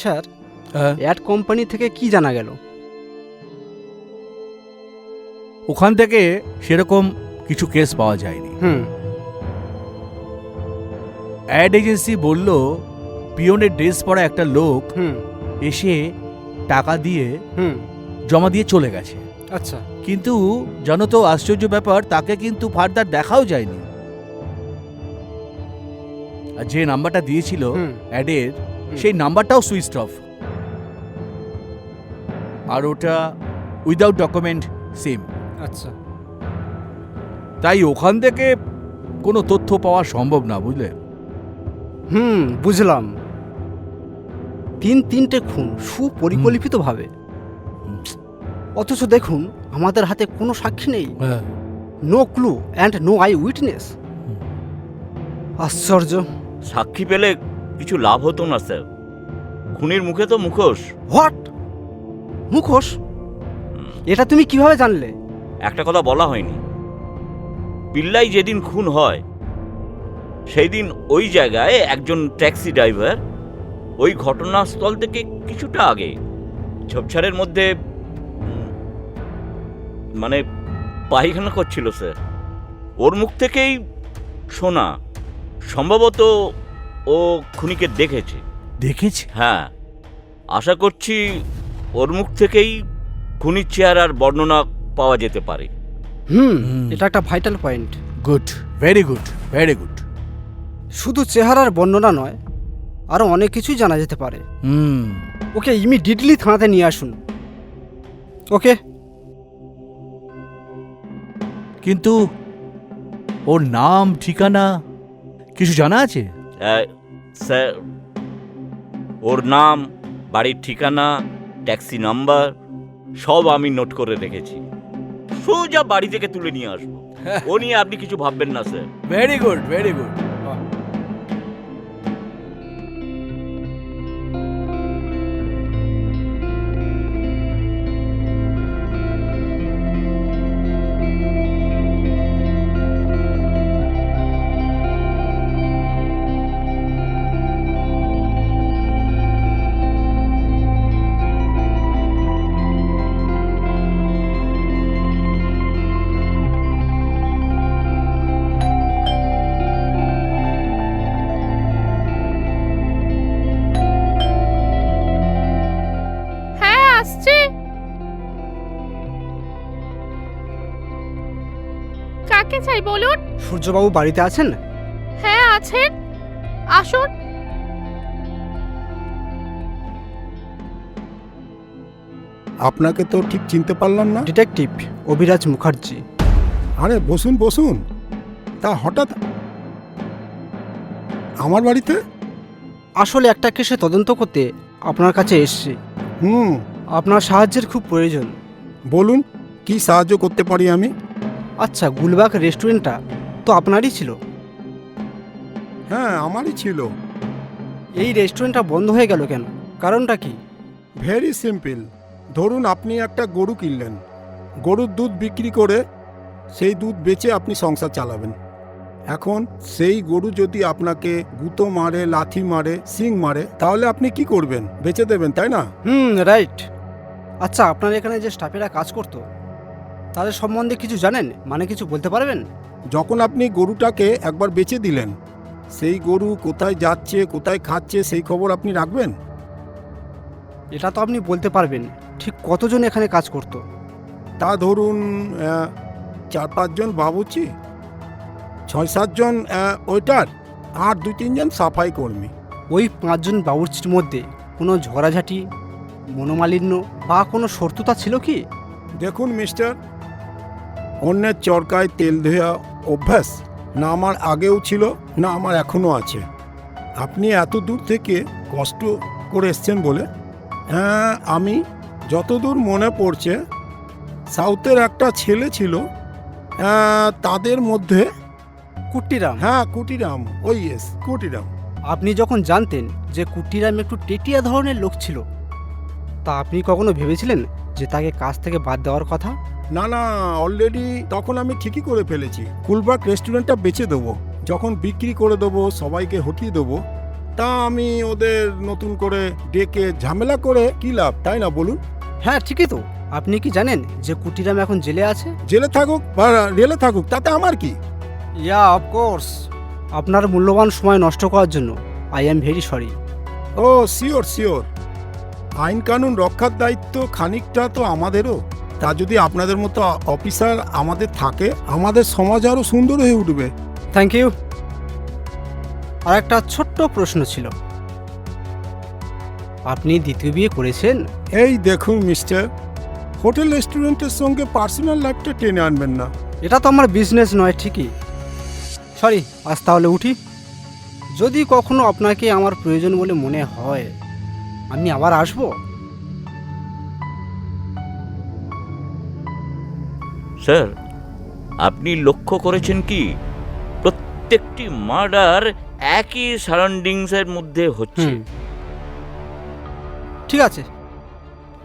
Sir, add company থেকে কি জানা গেল? ওখান থেকে সেরকম কিছু কেস পাওয়া যায়নি। অ্যাড এজেন্সি বলল পিয়নের ড্রেস পরা একটা লোক এসে টাকা দিয়ে জমা দিয়ে চলে গেছে। আচ্ছা, কিন্তু জানো তো আশ্চর্য ব্যাপার, তাকে কিন্তু ফার্দার দেখাও যায়নি। আর যে নাম্বারটা দিয়েছিল অ্যাডের, সেই নাম্বারটাও সুইচ অফ, আর ওটা উইদাউট ডকুমেন্ট সিম। আচ্ছা, তাই ওখান থেকে কোনো তথ্য পাওয়া সম্ভব না, বুঝলে? বুঝলাম। তিনটে খুন সুপরিকল্পিতভাবে, অথচ দেখুন আমাদের হাতে কোনো সাক্ষী নেই। No clue and no eyewitness. আশ্চর্য। সাক্ষী পেলে কিছু লাভ হতো না স্যার, খুনির মুখে তো মুখোশ। হোয়াট? মুখোশ? এটা তুমি কিভাবে জানলে? একটা কথা বলা হয়নি, পিল্লাই যেদিন খুন হয় সেই দিন ওই জায়গায় একজন ট্যাক্সি ড্রাইভার ওই ঘটনাস্থল থেকে কিছুটা আগে ঝোপঝাড়ের মধ্যে মানে পায়খানা করছিল স্যার। ওর মুখ থেকেই শোনা, সম্ভবত ও খুনিকে দেখেছে। দেখেছি? হ্যাঁ, আশা করছি ওর মুখ থেকেই খুনির চেহারার বর্ণনা পাওয়া যেতে পারে। এটা একটা vital point. Good, very good, very good. শুধু চেহারার বর্ণনা নয়, আরো অনেক কিছুই জানা যেতে পারে। ওকে ইমিডিয়েটলি থানাতে নিয়ে আসুন। ওকে। কিন্তু ওর নাম, ঠিকানা কিছু জানা আছে? স্যার, ওর নাম, বাড়ির ঠিকানা, ট্যাক্সি নাম্বার সব আমি নোট করে রেখেছি। সোজা বাড়ি থেকে তুলে নিয়ে আসবো। ও নিয়ে আপনি কিছু ভাববেন না sir. Very good, very good. কাকে চাই বলুন? সূর্যবাবু বাড়িতে আছেন? হ্যাঁ আছেন, আসুন। আপনাকে তো ঠিক চিনতে পারলাম না। ডিটেকটিভ অভিরাজ মুখার্জি। আরে বসুন বসুন। তা হঠাৎ আমার বাড়িতে? আসলে একটা কেসে তদন্ত করতে আপনার কাছে এসেছি। আপনার সাহায্যের খুব প্রয়োজন। বলুন, কি সাহায্য করতে পারি আমি? আচ্ছা, গুলবাগ রেস্টুরেন্টটা তো আপনারই ছিল? হ্যাঁ, আমারই ছিল। এই রেস্টুরেন্টটা বন্ধ হয়ে গেল কেন? কারণটা কি? Very simple. ধরুন আপনি একটা গরু কিনলেন, গরুর দুধ বিক্রি করে সেই দুধ বেচে আপনি সংসার চালাবেন। এখন সেই গরু যদি আপনাকে গুঁতো মারে, লাথি মারে, শিং মারে, তাহলে আপনি কি করবেন? বেচে দেবেন, তাই না? রাইট। আচ্ছা, আপনার এখানে যে স্টাফেরা কাজ করতো তাদের সম্বন্ধে কিছু জানেন? মানে কিছু বলতে পারবেন? যখন আপনি গরুটাকে একবার বেচে দিলেন, সেই গরু কোথায় যাচ্ছে, কোথায় খাচ্ছে, সেই খবর আপনি রাখবেন? এটা তো আপনি বলতে পারবেন। ঠিক কতজন এখানে কাজ করতো? তা ধরুন 4-5 জন বাবুর্চি, 6-7 জন ওয়েটার, আর 2-3 জন সাফাই কর্মী। ওই 5 জন বাবুর্চির মধ্যে কোনো ঝগড়াঝাটি, মনোমালিন্য বা কোনো শত্রুতা ছিল কি? দেখুন মিস্টার, অন্যের চরকায় তেল দেওয়া অভ্যাস না আমার আগেও ছিল, না আমার এখনও আছে। আপনি এত দূর থেকে কষ্ট করে এসছেন বলে। আমি যতদূর মনে পড়ছে সাউথের একটা ছেলে ছিল, তাদের মধ্যে কুট্টিরাম। হ্যাঁ, কুটিরাম। ওই ইয়েস, কুটিরাম। আপনি যখন জানতেন যে কুট্টিরাম একটু টেটিয়া ধরনের লোক ছিল, তা আপনি কখনো ভেবেছিলেন যে তাকে কাজ থেকে বাদ দেওয়ার কথা? না না, অলরেডি তখন আমি ঠিকই করে ফেলেছি। গুলবাগ রেস্টুরেন্টটা বেচে দেবো। যখন বিক্রি করে দেবো, সবাইকে হটিয়ে দেবো, তা আমি ওদের নতুন করে ডেকে ঝামেলা করে কি লাভ, তাই না বলুন? হ্যাঁ ঠিকই তো। আপনি কি জানেন যে কুটিরাম এখন জেলে আছে? জেলে থাকুক বা রেলে থাকুক, তাতে আমার কি? Yeah of course. আপনার মূল্যবান সময় নষ্ট করার জন্য I am very sorry. Oh sure sure, আইন কানুন রক্ষার দায়িত্ব খানিকটা তো আমাদেরও। তা যদি আপনাদের মতো অফিসার আমাদের থাকে, আমাদের সমাজ আরও সুন্দর হয়ে উঠবে। Thank you. আর একটা ছোট্ট প্রশ্ন ছিল, আপনি দ্বিতীয় বিয়ে করেছেন? এই দেখুন মিস্টার, হোটেল রেস্টুরেন্টের সঙ্গে পার্সোনাল লাইফটা টেনে আনবেন না। এটা তো আমার বিজনেস নয়। ঠিকই, সরি। আজ তাহলে উঠি। যদি কখনো আপনাকে আমার প্রয়োজন বলে মনে হয়, আমি আবার আসবো। স্যার, আপনি লক্ষ্য করেছেন কি প্রত্যেকটি মার্ডার একই সারাউন্ডিংসের মধ্যে হচ্ছে? ঠিক আছে,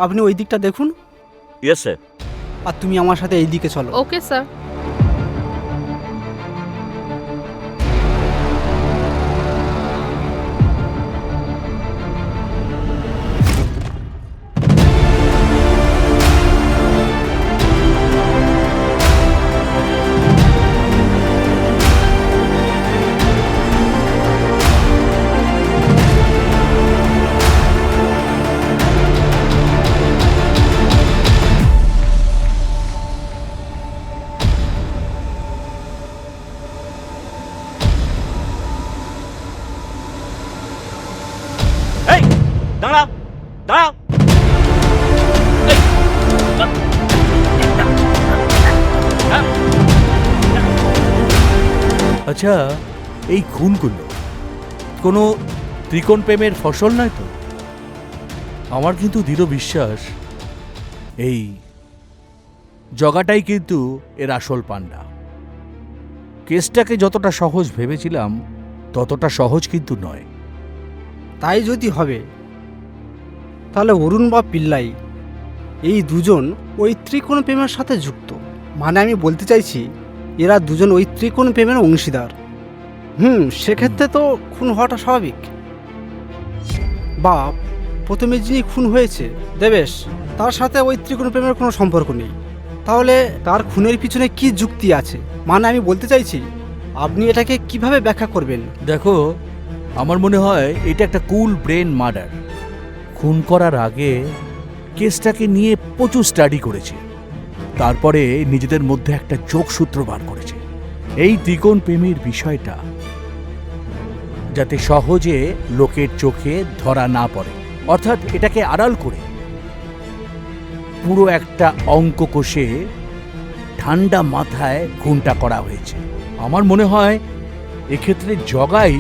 আপনি ওই দিকটা দেখুন, ইয়েস স্যার। আর তুমি আমার সাথে এই দিকে চলো। Okay sir. এই দাঁড়াও, দাঁড়াও। এই, আচ্ছা, এই খুনগুলো কোনো ত্রিকোণ প্রেমের ফসল নয় তো? আমার কিন্তু দৃঢ় বিশ্বাস এই জগাটাই কিন্তু এর আসল পান্ডা। কেসটাকে যতটা সহজ ভেবেছিলাম ততটা সহজ কিন্তু নয়। তাই যদি হবে, তাহলে অরুণ বা পিল্লাই এই দুজন ওই ত্রিকোণ প্রেমের সাথে যুক্ত। মানে আমি বলতে চাইছি, এরা দুজন ওই ত্রিকোণ প্রেমের অংশীদার। সেক্ষেত্রে তো খুন হওয়াটা স্বাভাবিক। বা প্রথমে যিনি খুন হয়েছে দেবেশ, তার সাথে ওই ত্রিকোণ প্রেমের কোনো সম্পর্ক নেই। তাহলে তার খুনের পিছনে কি যুক্তি আছে? মানে আমি বলতে চাইছি, আপনি এটাকে কিভাবে ব্যাখ্যা করবেন? দেখো, আমার মনে হয় এটা একটা কুল ব্রেন মার্ডার। খুন করার আগে কেসটাকে নিয়ে প্রচুর স্টাডি করেছে, তারপরে নিজেদের মধ্যে একটা যোগসূত্র বার করেছে এই ত্রিকোণ প্রেমের বিষয়টা যাতে সহজে লোকের চোখে ধরা না পড়ে। অর্থাৎ এটাকে আড়াল করে পুরো একটা অঙ্ক কষে ঠান্ডা মাথায় খুনটা করা হয়েছে। আমার মনে হয় এক্ষেত্রে জগাই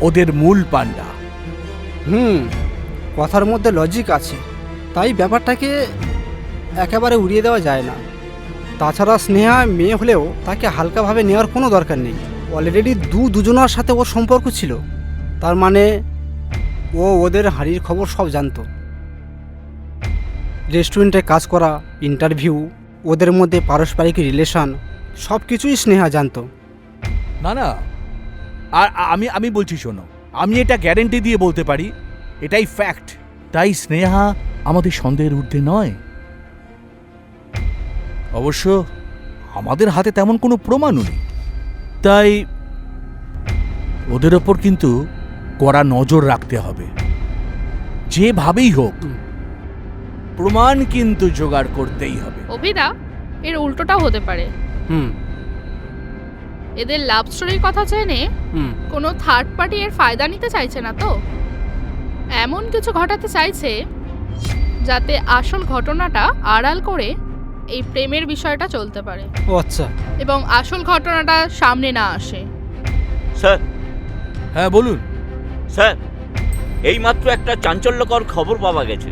ওদের মূল পান্ডা। কথার মধ্যে লজিক আছে, তাই ব্যাপারটাকে একেবারে উড়িয়ে দেওয়া যায় না। তাছাড়া স্নেহা মেয়ে হলেও তাকে হালকাভাবে নেওয়ার কোনো দরকার নেই। অলরেডি দুজনার সাথে ওর সম্পর্ক ছিল, তার মানে ও ওদের হাঁড়ির খবর সব জানতো। রেস্টুরেন্টে কাজ করা, ইন্টারভিউ, ওদের মধ্যে পারস্পরিক রিলেশন, সব কিছুই স্নেহা জানতো। না না, আর আমি বলছি শোনো, আমি এটা গ্যারেন্টি দিয়ে বলতে পারি, এটাই ফ্যাক্ট। তাই স্নেহা আমাদের সন্দেহের ঊর্ধ্বে নয়। অবশ্য আমাদের হাতে তেমন কোনো প্রমাণও নেই, তাই ওদের ওপর কিন্তু কড়া নজর রাখতে হবে। যেভাবেই হোক প্রমাণ কিন্তু জোগাড় করতেই হবে। অভিদা, এর উল্টোটাও হতে পারে। এদের লাভ স্টোরির কথা জেনে কোনো থার্ড পার্টি এর ফায়দা নিতে চাইছে না তো? এমন কিছু ঘটাতে চাইছে যাতে আসল ঘটনাটা আড়াল করে এই প্রেমের বিষয়টা চলতে পারে। ও আচ্ছা। এবং আসল ঘটনাটা সামনে না আসে। স্যার, হ্যাঁ বলুন। স্যার, এইমাত্র একটা চাঞ্চল্যকর খবর পাওয়া গেছে।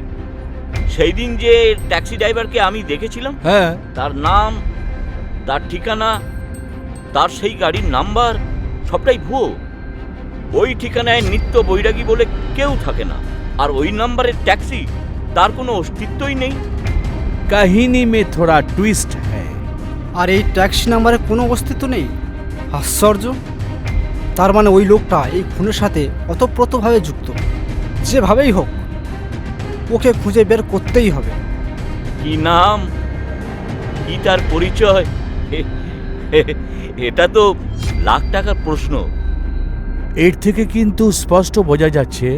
সেই দিন যে ট্যাক্সি ড্রাইভারকে আমি দেখেছিলাম, হ্যাঁ, তার নাম, তার ঠিকানা, তার সেই গাড়ির নাম্বার সবটাই ভুয়ো। ওই ঠিকানায় নিত্য বৈরাগী বলে কেউ থাকে না, আর ওই নাম্বারের ট্যাক্সি তার কোনো অস্তিত্বই নেই। কাহিনী মে থোড়া টুইস্ট হ্যায়। আর এই ট্যাক্সি নাম্বারে কোনো অস্তিত্ব নেই? আশ্চর্য। তার মানে ওই লোকটা এই খুনের সাথে ওতপ্রোতভাবে যুক্ত। যেভাবেই হোক ওকে খুঁজে বের করতেই হবে। কি নাম, কি তার পরিচয়, এটা তো লাখ টাকার প্রশ্ন। এর থেকে কিন্তু স্পষ্ট বোঝা যাচ্ছে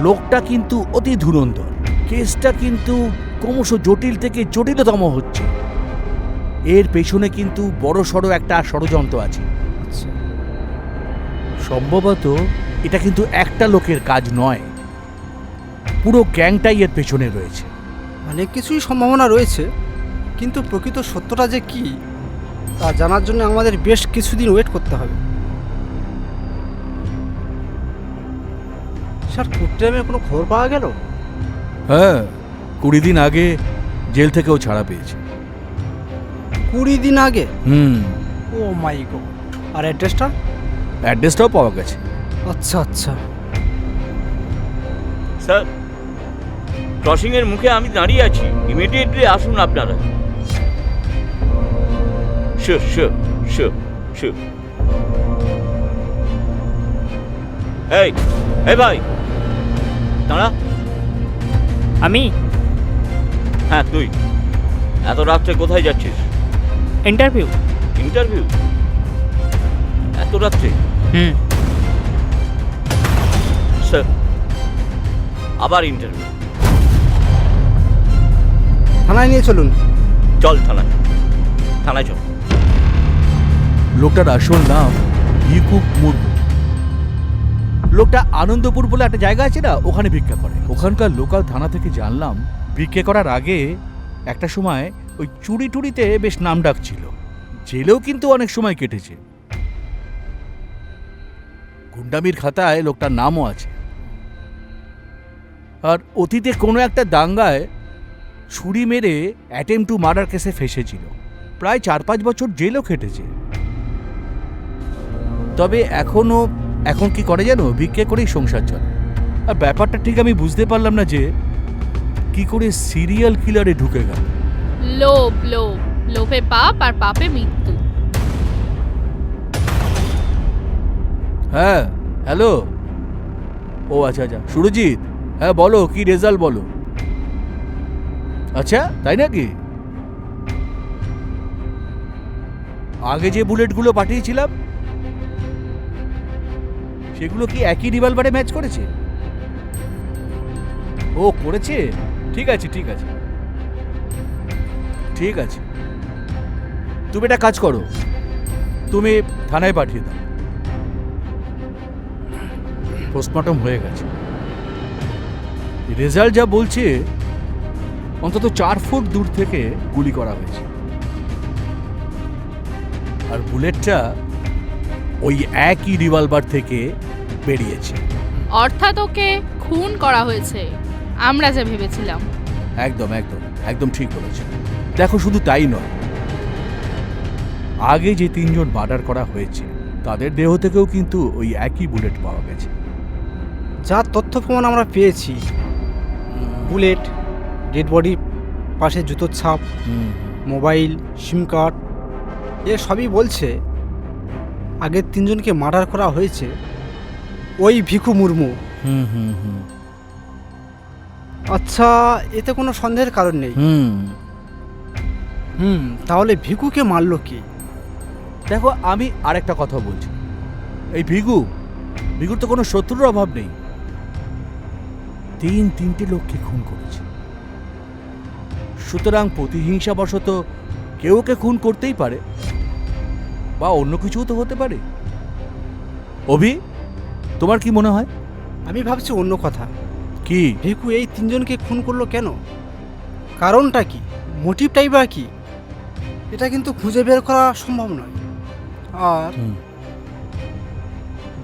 লোকটা কিন্তু অতি ধুরন্ধর। কেসটা কিন্তু ক্রমশ জটিল থেকে জটিলতম হচ্ছে। এর পেছনে কিন্তু বড় সড়ো একটা ষড়যন্ত্র আছে। আচ্ছা, সম্ভবত এটা কিন্তু একটা লোকের কাজ নয়, পুরো গ্যাংটাই এর পেছনে রয়েছে। অনেক কিছুই সম্ভাবনা রয়েছে, কিন্তু প্রকৃত সত্যটা যে কি তা জানার জন্য আমাদের বেশ কিছুদিন ওয়েট করতে হবে। স্যার, কুট্টামের কোনো খবর পাওয়া গেল? হ্যাঁ, 20 দিন আগে জেল থেকেও ছাড়া পেয়েছে। 20 দিন আগে? ও ও মাই গড। আর অ্যাড্রেসটা? অ্যাড্রেসটাও পাওয়া গেছে। আচ্ছা আচ্ছা। স্যার, ক্রসিংয়ের মুখে আমি দাঁড়িয়ে আছি, ইমিডিয়েটলি আসুন আপনারা। Sure sure sure sure. এই এই ভাই, দাঁড়া। আমি হ্যাঁ তুই, এত রাত্রে কোথায় যাচ্ছিস? ইন্টারভিউ। ইন্টারভিউ? এত রাত্রে? স্যার, আবার ইন্টারভিউ? থানায় নিয়ে চলুন। চল থানায়, থানায় চল। লোকটার আসল নাম ভিকু মুর্মু। লোকটা আনন্দপুর বলে একটা জায়গা আছে না, ওখানে ভিক্ষা করে। ওখানকার লোকাল থানা থেকে জানলাম ভিক্ষে করার আগে একটা সময় ওই চুরি টুরিতে বেশ নাম ডাক ছিল। জেলেও কিন্তু অনেক সময় কেটেছে। গুন্ডামির খাতায় লোকটার নামও আছে। আর অতীতে কোনো একটা দাঙ্গায় ছুরি মেরে অ্যাটেম্প টু মার্ডার কেসে ফেসেছিল। প্রায় 4-5 বছর জেলও খেটেছে। তবে এখন কি করে জানো, ভিক্ষে করেই সংসার চলে। আর ব্যাপারটা ঠিক আমি বুঝতে পারলাম না যে কি করে সিরিয়াল কিলারে ঢুকে গেল। লোভ, লোভ, লোভে পাপ আর পাপে মৃত্যু। হ্যাঁ, হ্যালো। ও আচ্ছা আচ্ছা, সুরজিৎ, হ্যাঁ বলো, কি রেজাল্ট বলো। আচ্ছা, তাই নাকি? আগে যে বুলেটগুলো পাঠিয়েছিলাম সেগুলো কি একই রিভলভারে ম্যাচ করেছে? ও করেছে, ঠিক আছে ঠিক আছে ঠিক আছে। তুমি একটা কাজ করো, তুমি থানায় পাঠিয়ে দাও। পোস্টমর্টম হয়ে গেছে। রেজাল্ট যা বলছে অন্তত 4 ফুট দূর থেকে গুলি করা হয়েছে। আর বুলেটটা ওই একই রিভলভার থেকে বেরিয়েছে। অর্থাৎ ওকে খুন করা হয়েছে, আমরা যা ভেবেছিলাম। একদম একদম একদম ঠিক বলেছে। দেখো, শুধু তাই নয়, আগে যে 3 জন মার্ডার করা হয়েছে তাদের দেহ থেকেও কিন্তু ওই একই বুলেট পাওয়া গেছে। যা তথ্য প্রমাণ আমরা পেয়েছি, বুলেট, ডেড বডির পাশে জুতোর ছাপ, মোবাইল, সিম কার্ড, এ সবই বলছে আগের 3 জনকে মার্ডার করা হয়েছে ওই ভিকু মুর্মু। আচ্ছা, এতে কোনো সন্দেহের কারণ নেই। তাহলে ভিকুকে মারলো কি? দেখো, আমি আরেকটা কথা বলছি। এই ভিগুর তো কোনো শত্রুর অভাব নেই। 3-3টে লোককে খুন করেছে। সুতরাং প্রতিহিংসাবশত কেউ ওকে খুন করতেই পারে, বা অন্য কিছুও তো হতে পারে। অভি, তোমার কি মনে হয়? আমি ভাবছি অন্য কথা। কি? ভিকু এই 3 জনকে খুন করলো কেন? কারণটা কি? মোটিভটাই বা কি? এটা কিন্তু খুঁজে বের করা সম্ভব নয়। আর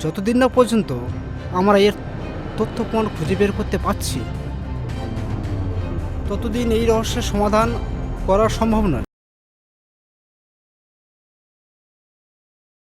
যতদিন না পর্যন্ত আমরা এর তথ্য প্রমাণ খুঁজে বের করতে পারছি, ততদিন এই রহস্যের সমাধান করা সম্ভব নয়।